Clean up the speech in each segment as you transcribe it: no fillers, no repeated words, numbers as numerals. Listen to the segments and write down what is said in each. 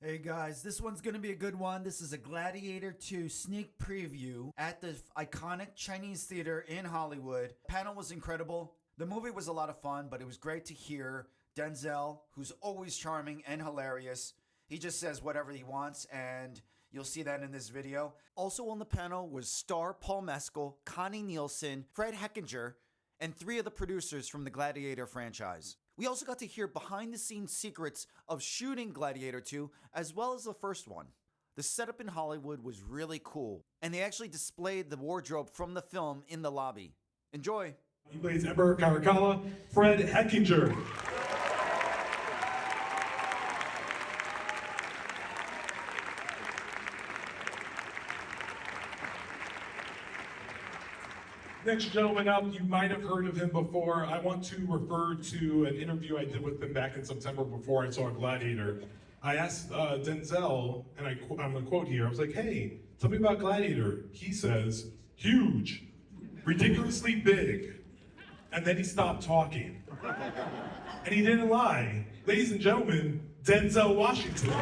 Hey guys, this one's gonna be a good one. This is a Gladiator 2 sneak preview at the iconic Chinese theater in Hollywood. Panel was incredible. The movie was a lot of fun, but it was great to hear Denzel, who's always charming and hilarious. He just says whatever he wants, and you'll see that in this video. Also on the panel was star Paul Mescal, Connie Nielsen, Fred Hechinger, and 3 of the producers from the Gladiator franchise. We also got to hear behind-the-scenes secrets of shooting Gladiator 2, as well as the first one. The setup in Hollywood was really cool, and they actually displayed the wardrobe from the film in the lobby. Enjoy! He plays Emperor Caracalla, Fred Hechinger. Next gentleman up, you might have heard of him before. I want to refer to an interview I did with him back in September before I saw Gladiator. I asked Denzel, and I'm gonna quote here, I was like, hey, tell me about Gladiator. He says, huge, ridiculously big. And then he stopped talking. And he didn't lie. Ladies and gentlemen, Denzel Washington.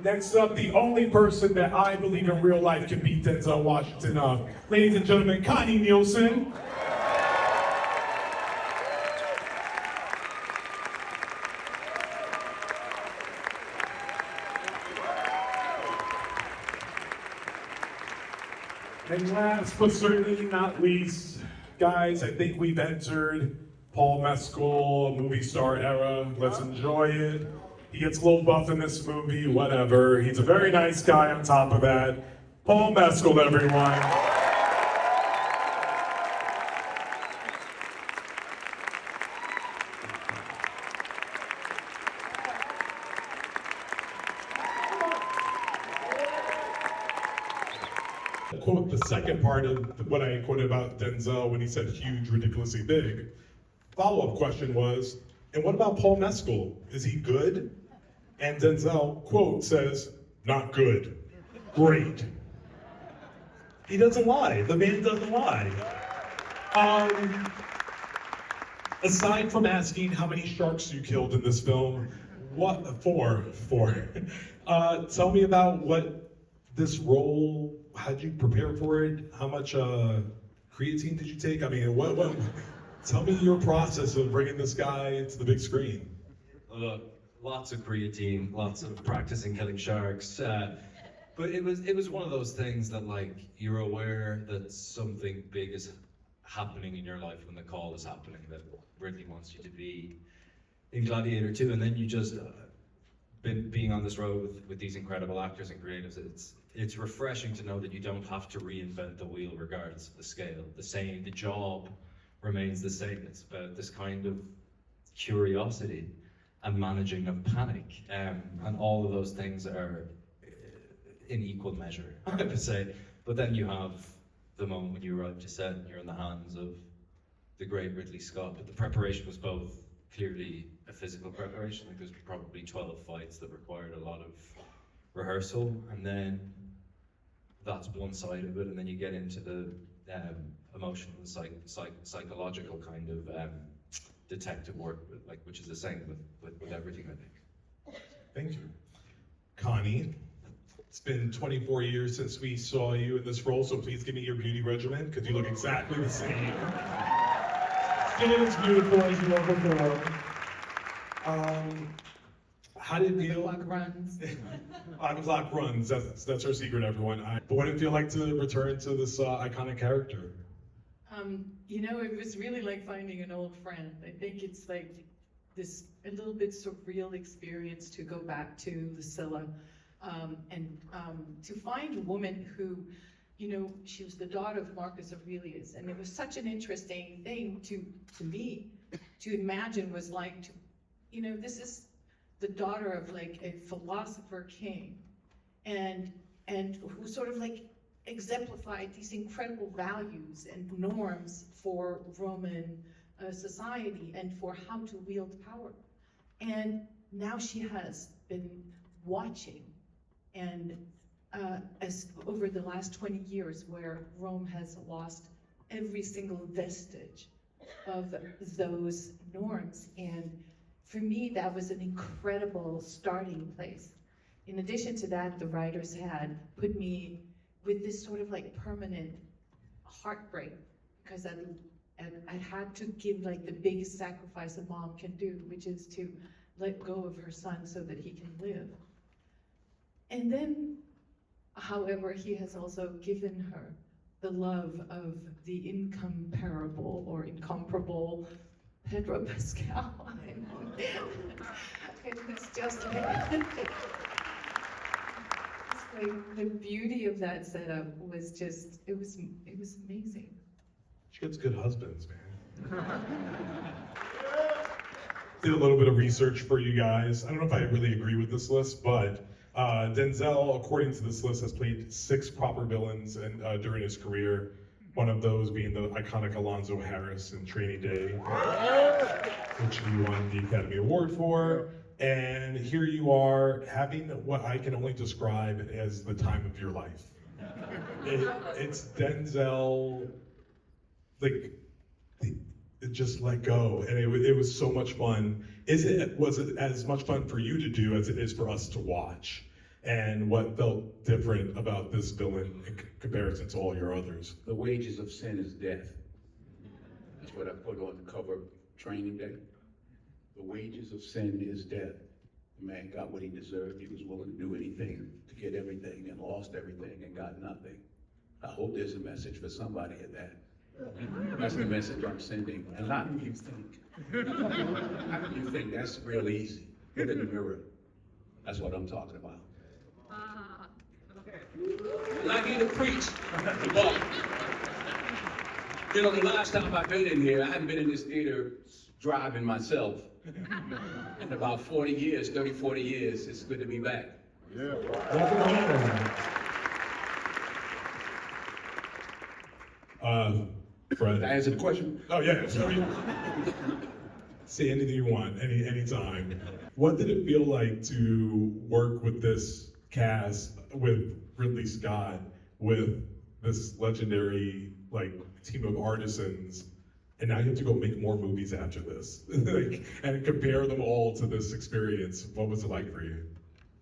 Next up, the only person that I believe in real life can beat Denzel Washington up. Ladies and gentlemen, Connie Nielsen. And last but certainly not least, guys, I think we've entered Paul Mescal, movie star era. Let's enjoy it. He gets a little buff in this movie, whatever. He's a very nice guy on top of that. Paul Mescal, everyone. Quote the second part of what I quoted about Denzel when he said huge, ridiculously big. Follow-up question was, and what about Paul Mescal? Is he good? And Denzel, quote, says, not good, great. He doesn't lie, the man doesn't lie. Aside from asking how many sharks you killed in this film, four. Tell me about what this role, how'd you prepare for it? How much creatine did you take? I mean, tell me your process of bringing this guy to the big screen. Lots of creatine, lots of practicing killing sharks. But it was one of those things that, like, you're aware that something big is happening in your life when the call is happening, that Ridley wants you to be in Gladiator 2, and then you just being on this road with these incredible actors and creatives. It's refreshing to know that you don't have to reinvent the wheel regardless of the scale. The job remains the same. It's about this kind of curiosity and managing of panic, and all of those things are in equal measure, I would say. But then you have the moment when you arrive to set and you're in the hands of the great Ridley Scott. But the preparation was both clearly a physical preparation, like there's probably 12 fights that required a lot of rehearsal, and then that's one side of it, and then you get into the emotional and psychological kind of detective work, which is the same with everything, I think. Thank you. Connie, it's been 24 years since we saw you in this role, so please give me your beauty regimen, because you look exactly the same. Skin is beautiful as you ever grow. How did it feel? Clock runs. The clock runs, that's our secret, everyone. But what did it feel like to return to this iconic character? It was really like finding an old friend. I think it's like this a little bit surreal experience to go back to Lucilla and to find a woman who, she was the daughter of Marcus Aurelius, and it was such an interesting thing to me to imagine. Was like this is the daughter of like a philosopher king, and and who sort of like exemplified these incredible values and norms for Roman society and for how to wield power. And now she has been watching, and as over the last 20 years, where Rome has lost every single vestige of those norms. And for me, that was an incredible starting place. In addition to that, the writers had put me with this sort of like permanent heartbreak, because I had to give like the biggest sacrifice a mom can do, which is to let go of her son so that he can live. And then, however, he has also given her the love of the incomparable or incomparable Pedro Pascal. It was just like the beauty of that setup was just, it was amazing. She gets good husbands, man. Did a little bit of research for you guys. I don't know if I really agree with this list, but Denzel, according to this list, has played 6 proper villains during his career. One of those being the iconic Alonzo Harris in Training Day, which he won the Academy Award for. And here you are having what I can only describe as the time of your life. It's Denzel, like, it just let go, and it was so much fun. Was it as much fun for you to do as it is for us to watch? And what felt different about this villain in comparison to all your others? The wages of sin is death. That's what I put on the cover of Training Day. The wages of sin is death. The man got what he deserved. He was willing to do anything to get everything and lost everything and got nothing. I hope there's a message for somebody in that. That's the message I'm sending. A lot of you think. How do you think that's real easy? Look in the mirror. That's what I'm talking about. I'm not here to preach, but you know, the last time I've been in here, I haven't been in this theater driving myself in about 40 years, 30, 40 years. It's good to be back. Yeah. Fred. Did I answer the question? Oh yeah, sorry. Say anything you want, anytime. What did it feel like to work with this cast, with Ridley Scott, with this legendary team of artisans, and now you have to go make more movies after this, and compare them all to this experience? What was it like for you?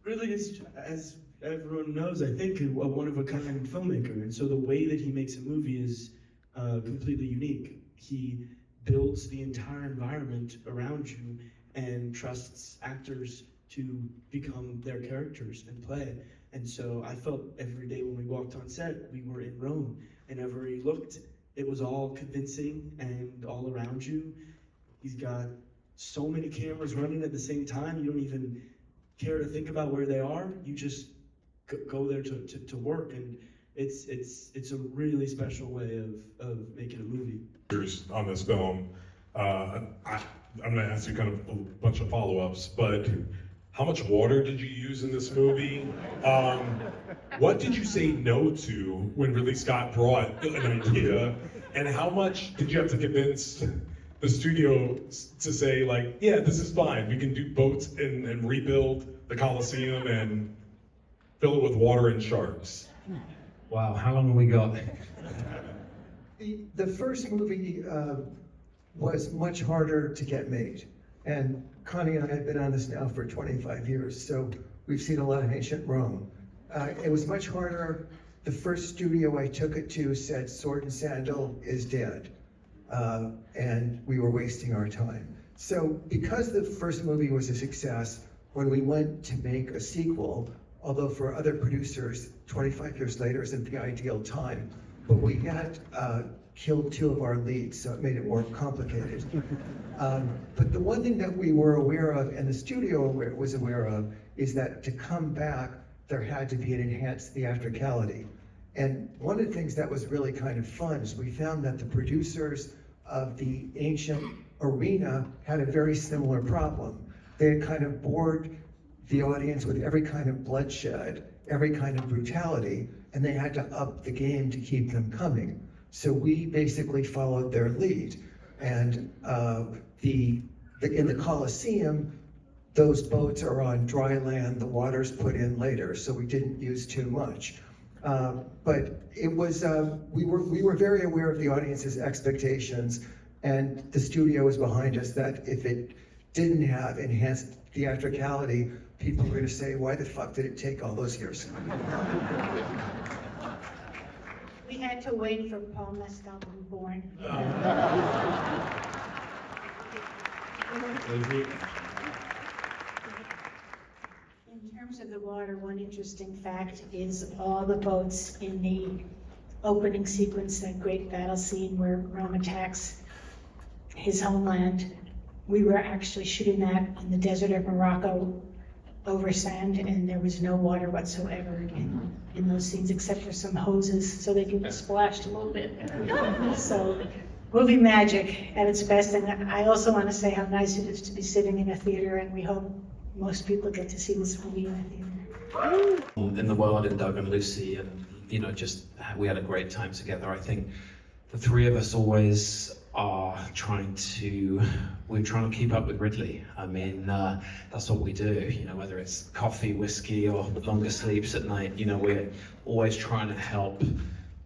Ridley is, as everyone knows, I think, a one-of-a-kind filmmaker, and so the way that he makes a movie is completely unique. He builds the entire environment around you and trusts actors to become their characters and play. And so I felt every day when we walked on set, we were in Rome, and everywhere you looked, it was all convincing and all around you. He's got so many cameras running at the same time, you don't even care to think about where they are. You just go there to work, and it's a really special way of making a movie. On this film, I'm gonna ask you kind of a bunch of follow-ups, but how much water did you use in this movie? What did you say no to when Ridley Scott brought an idea? And how much did you have to convince the studio to say, like, yeah, this is fine, we can do boats and rebuild the Coliseum and fill it with water and sharks? Wow, how long have we got? The first movie was much harder to get made. And Connie and I have been on this now for 25 years, so we've seen a lot of ancient Rome. It was much harder. The first studio I took it to said Sword and Sandal is dead, and we were wasting our time. So because the first movie was a success, when we went to make a sequel, although for other producers, 25 years later isn't the ideal time, but we had killed 2 of our leads, so it made it more complicated. But the one thing that we were aware of, and the studio was aware of, is that to come back, there had to be an enhanced theatricality. And one of the things that was really kind of fun is we found that the producers of the ancient arena had a very similar problem. They had kind of bored the audience with every kind of bloodshed every kind of brutality, and they had to up the game to keep them coming. So we basically followed their lead. And in the Coliseum, those boats are on dry land, the water's put in later, so we didn't use too much. But it was, we were very aware of the audience's expectations, and the studio was behind us that if it didn't have enhanced theatricality, people were gonna say, why the fuck did it take all those years? We had to wait for Paul Mescal to be born. In terms of the water, one interesting fact is all the boats in the opening sequence, that great battle scene where Rome attacks his homeland, we were actually shooting that in the desert of Morocco over sand, and there was no water whatsoever in those scenes except for some hoses so they could get splashed a little bit. So movie magic at its best. And I also want to say how nice it is to be sitting in a theater, and we hope most people get to see this movie in a theater. In the world, in Doug and Lucy, and just we had a great time together. I think the three of us always are trying to keep up with Ridley. I mean, that's what we do, whether it's coffee, whiskey, or longer sleeps at night, we're always trying to help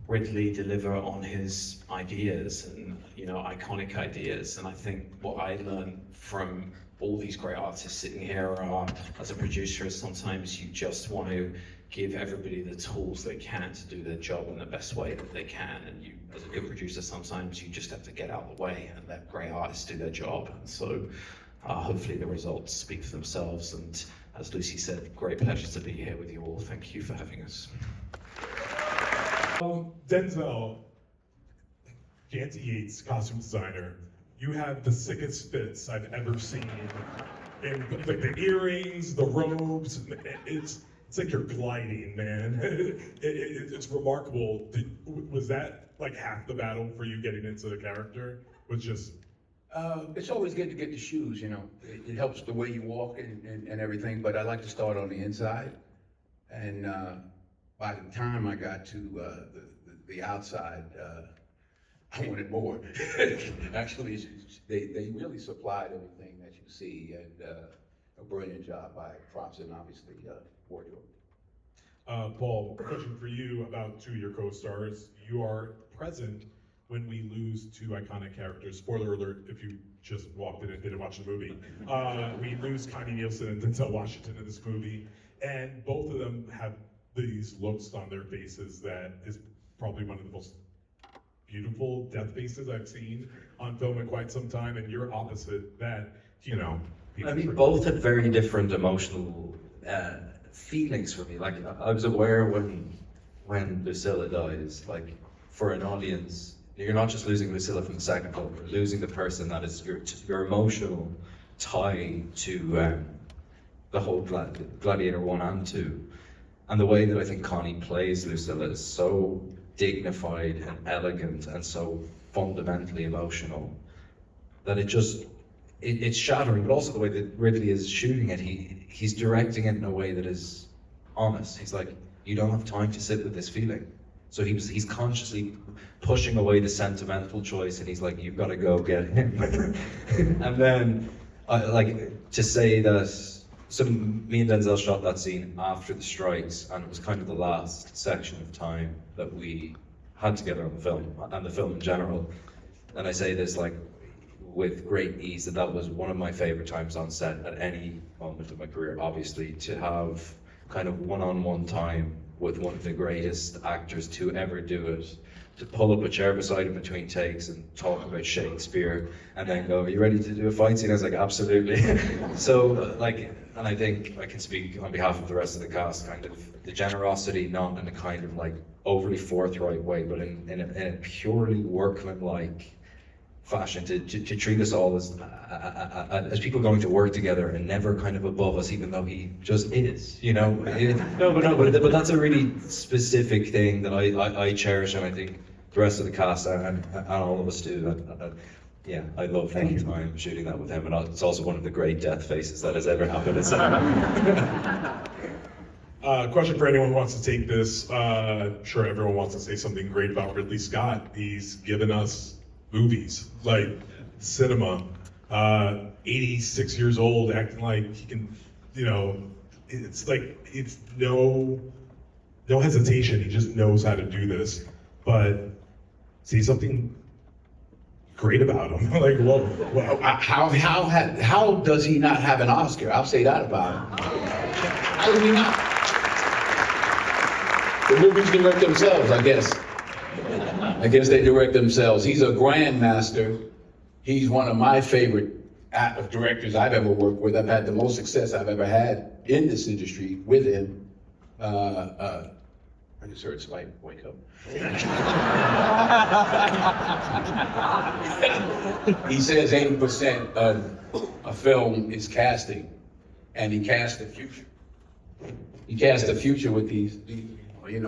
Ridley deliver on his ideas and, iconic ideas. And I think what I learned from all these great artists sitting here are, as a producer, sometimes you just want to give everybody the tools they can to do their job in the best way that they can. And you, as a good producer, sometimes you just have to get out of the way and let great artists do their job. And so hopefully the results speak for themselves. And as Lucy said, great pleasure to be here with you all. Thank you for having us. Denzel, Janty Yates, costume designer, you have the sickest fits I've ever seen. And like the earrings, the robes, it's like you're gliding, man. It's remarkable. Was that like half the battle for you getting into the character? Was just It's always good to get the shoes, It helps the way you walk and everything, but I like to start on the inside. And by the time I got to the outside, I wanted more. Actually, they really supplied everything that you see, and a brilliant job by Pruss and obviously wardrobe. Paul, a question for you about two of your co-stars. You are present when we lose two iconic characters. Spoiler alert if you just walked in and didn't watch the movie. We lose Connie Nielsen and Denzel Washington in this movie, and both of them have these looks on their faces that is probably one of the most beautiful death faces I've seen on film in quite some time, and you're opposite that, I mean, both had very different emotional feelings for me. Like, I was aware when Lucilla dies, like, for an audience, you're not just losing Lucilla from the second film, you're losing the person that is your emotional tie to the whole Gladiator 1 and 2. And the way that I think Connie plays Lucilla is so dignified and elegant and so fundamentally emotional that it's shattering. But also the way that Ridley is shooting it, he's directing it in a way that is honest. He's like, you don't have time to sit with this feeling. So he's consciously pushing away the sentimental choice, and he's like, you've got to go get him. And then to say that, so me and Denzel shot that scene after the strikes, and it was kind of the last section of time that we had together on the film, and the film in general. And I say this with great ease, that was one of my favorite times on set at any moment of my career, obviously, to have kind of one-on-one time with one of the greatest actors to ever do it, to pull up a chair beside him between takes and talk about Shakespeare, and then go, are you ready to do a fight scene? I was like, absolutely. So, and I think I can speak on behalf of the rest of the cast, kind of the generosity, not in a kind of overly forthright way, but in a purely workmanlike fashion, to treat us all as people going to work together and never kind of above us, even though he just is, but that's a really specific thing that I cherish, and I think the rest of the cast and all of us do. Yeah, I love any time shooting that with him, and it's also one of the great death faces that has ever happened. Question for anyone who wants to take this. Sure, everyone wants to say something great about Ridley Scott. He's given us movies, like cinema. 86 years old, acting like he can, it's like, it's no hesitation. He just knows how to do this. But see something great about him. Like, well, How does he not have an Oscar? I'll say that about him. How does he not? The movies direct themselves, I guess. I guess they direct themselves. He's a grandmaster. He's one of my favorite directors I've ever worked with. I've had the most success I've ever had in this industry with him. I just heard Spike wake up. He says 80% of a film is casting, and he cast the future. He cast the future with these we it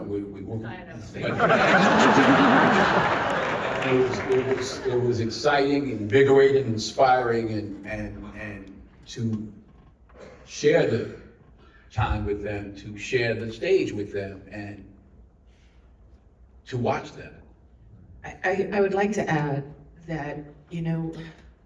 was exciting, invigorating, inspiring, and to share the time with them, to share the stage with them, and to watch them. I would like to add that,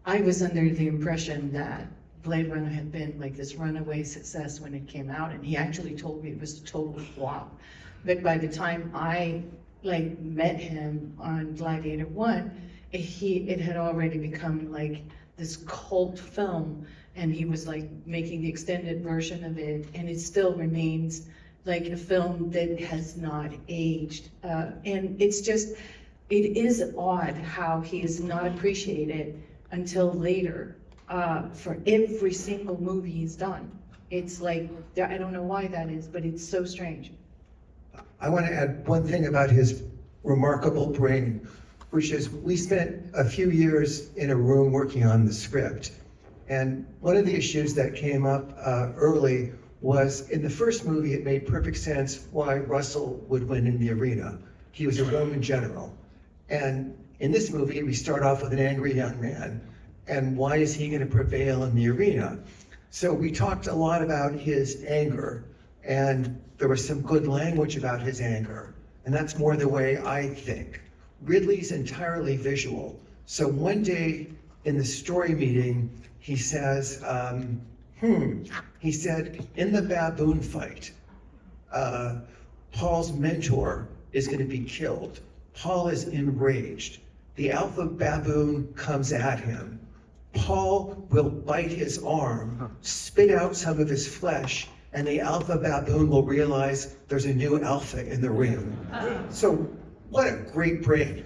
I was under the impression that Blade Runner had been like this runaway success when it came out, and he actually told me it was a total flop. But by the time I met him on Gladiator 1, it had already become like this cult film, and he was like making the extended version of it, and it still remains like a film that has not aged. And it is odd how he is not appreciated until later for every single movie he's done. It's like, I don't know why that is, but it's so strange. I want to add one thing about his remarkable brain, which is we spent a few years in a room working on the script. And one of the issues that came up early was in the first movie, it made perfect sense why Russell would win in the arena. He was a Roman general. And in this movie, we start off with an angry young man. And why is he going to prevail in the arena? So we talked a lot about his anger, and there was some good language about his anger. And that's more the way I think. Ridley's entirely visual. So one day in the story meeting, he says, he said, in the baboon fight, Paul's mentor is going to be killed. Paul is enraged. The alpha baboon comes at him. Paul will bite his arm, spit out some of his flesh, and the alpha baboon will realize there's a new alpha in the ring. So, what a great brain.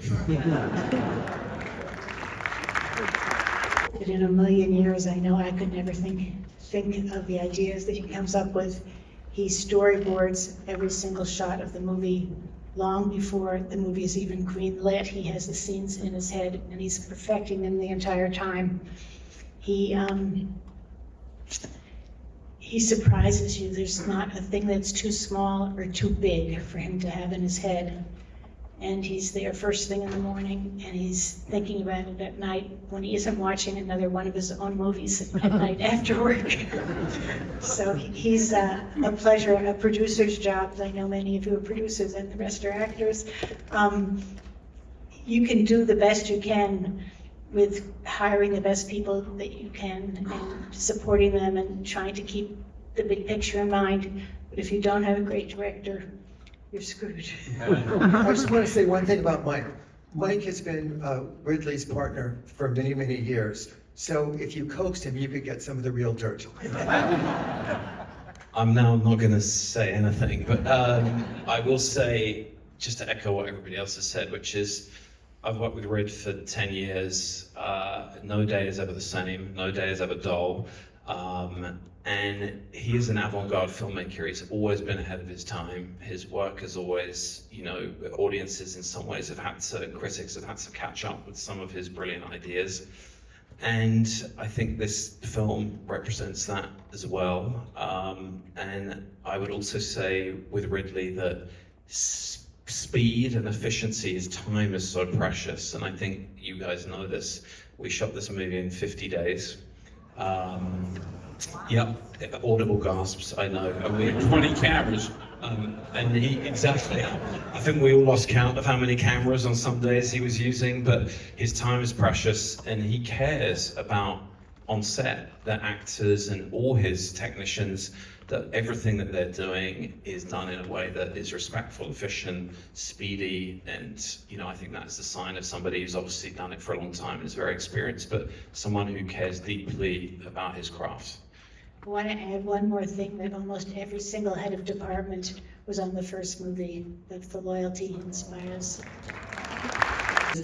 But in a million years, I know I could never think of the ideas that he comes up with. He storyboards every single shot of the movie long before the movie is even green-lit. He has the scenes in his head, and he's perfecting them the entire time. He surprises you. There's not a thing that's too small or too big for him to have in his head. And he's there first thing in the morning, and he's thinking about it at night when he isn't watching another one of his own movies at night after work. So he's a pleasure, a producer's job. I know many of you are producers and the rest are actors. You can do the best you can with hiring the best people that you can and supporting them and trying to keep the big picture in mind. But if you don't have a great director, you're screwed. I just want to say one thing about Mike. Mike has been Ridley's partner for many, many years. So if you coaxed him, you could get some of the real dirt. I'm now not going to say anything, but I will say, just to echo what everybody else has said, which is, I've worked with Rid for 10 years. No day is ever the same. No day is ever dull. And he is an avant-garde filmmaker. He's always been ahead of his time. His work has always, audiences in some ways critics have had to catch up with some of his brilliant ideas. And I think this film represents that as well. And I would also say with Ridley that speed and efficiency, his time is so precious. And I think you guys know this. We shot this movie in 50 days. Yep, audible gasps, I know. And we had 20 cameras. And he, exactly, I think we all lost count of how many cameras on some days he was using, but his time is precious and he cares about on set, the actors and all his technicians, that everything that they're doing is done in a way that is respectful, efficient, speedy, and I think that's the sign of somebody who's obviously done it for a long time and is very experienced, but someone who cares deeply about his craft. I want to add one more thing, that almost every single head of department was on the first movie. That's the loyalty he inspires.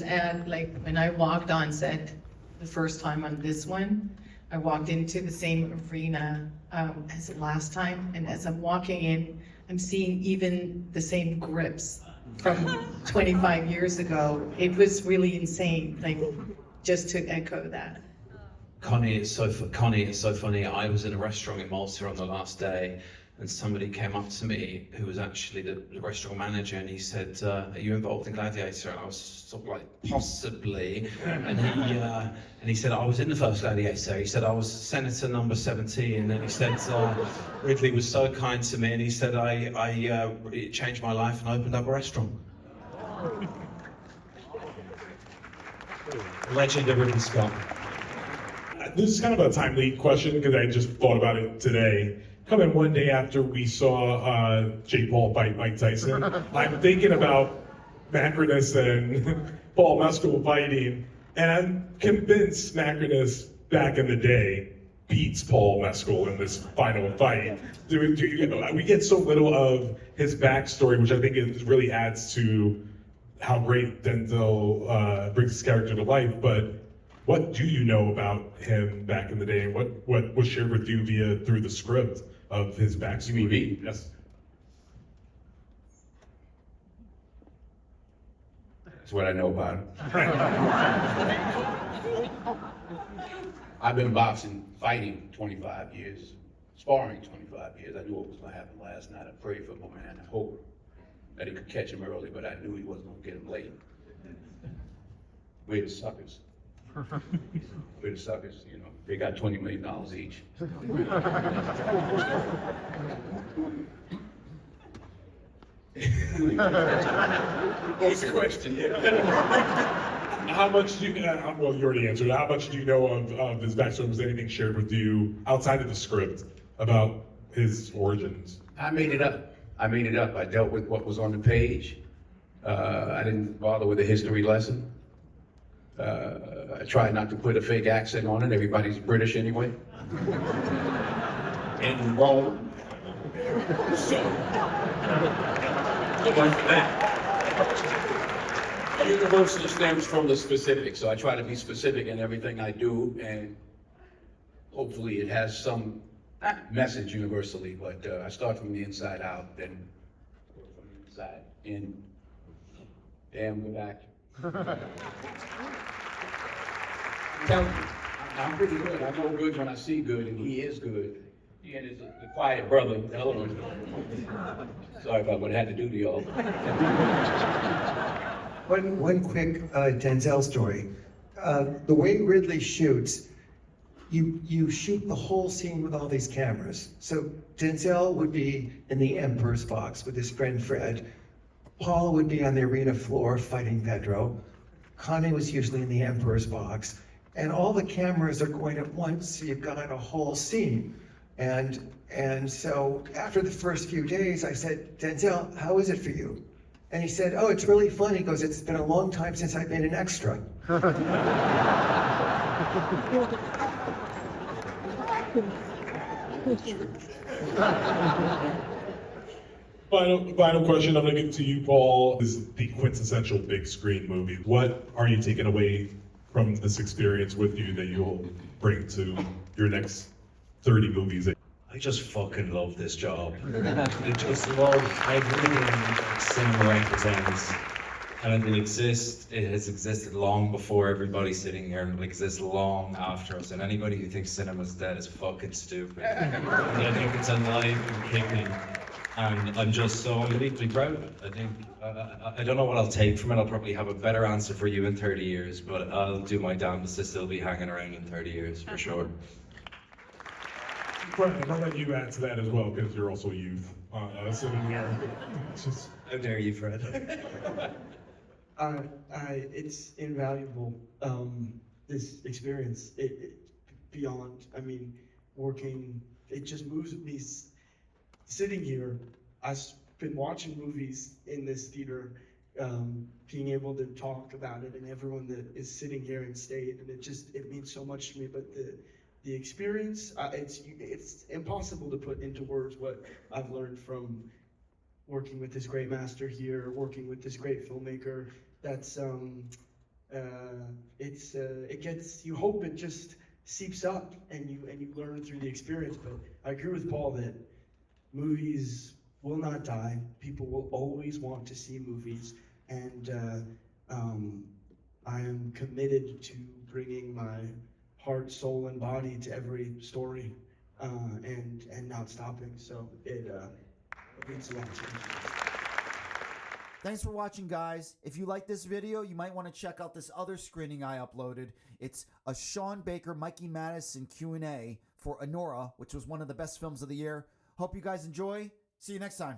And like when I walked on set the first time on this one, I walked into the same arena as the last time, and as I'm walking in, I'm seeing even the same grips from 25 years ago. It was really insane, like just to echo that. Connie, it's so funny. I was in a restaurant in Malta on the last day, and somebody came up to me who was actually the restaurant manager, and he said, "Are you involved in Gladiator?" And I was sort of like, "Possibly." And he said, "I was in the first Gladiator." He said, "I was Senator number 17." And then he said, "Ridley was so kind to me," and he said, it changed my life and opened up a restaurant." Legend of Ridley Scott. This is kind of a timely question because I just thought about it today. Coming one day after we saw Jake Paul fight Mike Tyson, I'm thinking about Macrinus and Paul Mescal fighting, and I'm convinced Macrinus back in the day beats Paul Mescal in this final fight. We get so little of his backstory, which I think really adds to how great Denzel brings his character to life, but what do you know about him back in the day, and what was shared with you through the script of his backstory? You mean me? Yes. That's what I know about him. I've been boxing, fighting 25 years, sparring 25 years. I knew what was going to happen last night. I prayed for my man. I hoped that he could catch him early, but I knew he wasn't going to get him late. We're the suckers. We're the suckers, They got $20 million each. What's the question? How much do you, well, you already answered. How much do you know of his backstory? Was anything shared with you outside of the script about his origins? I made it up. I dealt with what was on the page. I didn't bother with a history lesson. I tried not to put a fake accent on it. Everybody's British anyway. And Rome. So, good one for that. The universal stems from the specific, so I try to be specific in everything I do, and hopefully it has some message universally, but I start from the inside out, then go from the inside in. Damn good actor. I'm pretty good. I know good when I see good, and he is good. He and the quiet brother. Sorry about what I had to do to y'all. One quick Denzel story. The way Ridley shoots, you shoot the whole scene with all these cameras. So Denzel would be in the Emperor's box with his friend Fred. Paul would be on the arena floor fighting Pedro. Connie was usually in the Emperor's box. And all the cameras are going at once, so you've got a whole scene. And so after the first few days, I said, "Denzel, how is it for you?" And he said, "Oh, it's really fun." He goes, "It's been a long time since I've been an extra." Final question I'm going to give to you, Paul, is the quintessential big screen movie. What are you taking away from this experience with you that you'll bring to your next 30 movies? I just fucking love this job. I just love everything cinema represents. And it has existed long before everybody sitting here, and it exists long after us. And anybody who thinks cinema's dead is fucking stupid. And I think it's alive and kicking. And I'm just so deeply proud of it. I think, I don't know what I'll take from it. I'll probably have a better answer for you in 30 years, but I'll do my damnedest to still be hanging around in 30 years, for sure. Fred, and I'll let you add to that as well, because you're also youth. Sitting here. It's just, How dare you, Fred? It's invaluable, this experience. Beyond, I mean, working, it just moves me. Sitting here, I've been watching movies in this theater, being able to talk about it, and everyone that is sitting here and stayed, and it means so much to me. But the experience, it's impossible to put into words what I've learned from working with this great master here, working with this great filmmaker. That's it gets, you hope it just seeps up and you learn through the experience. But I agree with Paul that movies will not die. People will always want to see movies, and I am committed to bringing my heart, soul, and body to every story, and not stopping. So it means a lot to me. Thanks for watching, guys. If you like this video, you might want to check out this other screening I uploaded. It's a Sean Baker, Mikey Madison Q&A for Anora, which was one of the best films of the year. Hope you guys enjoy. See you next time.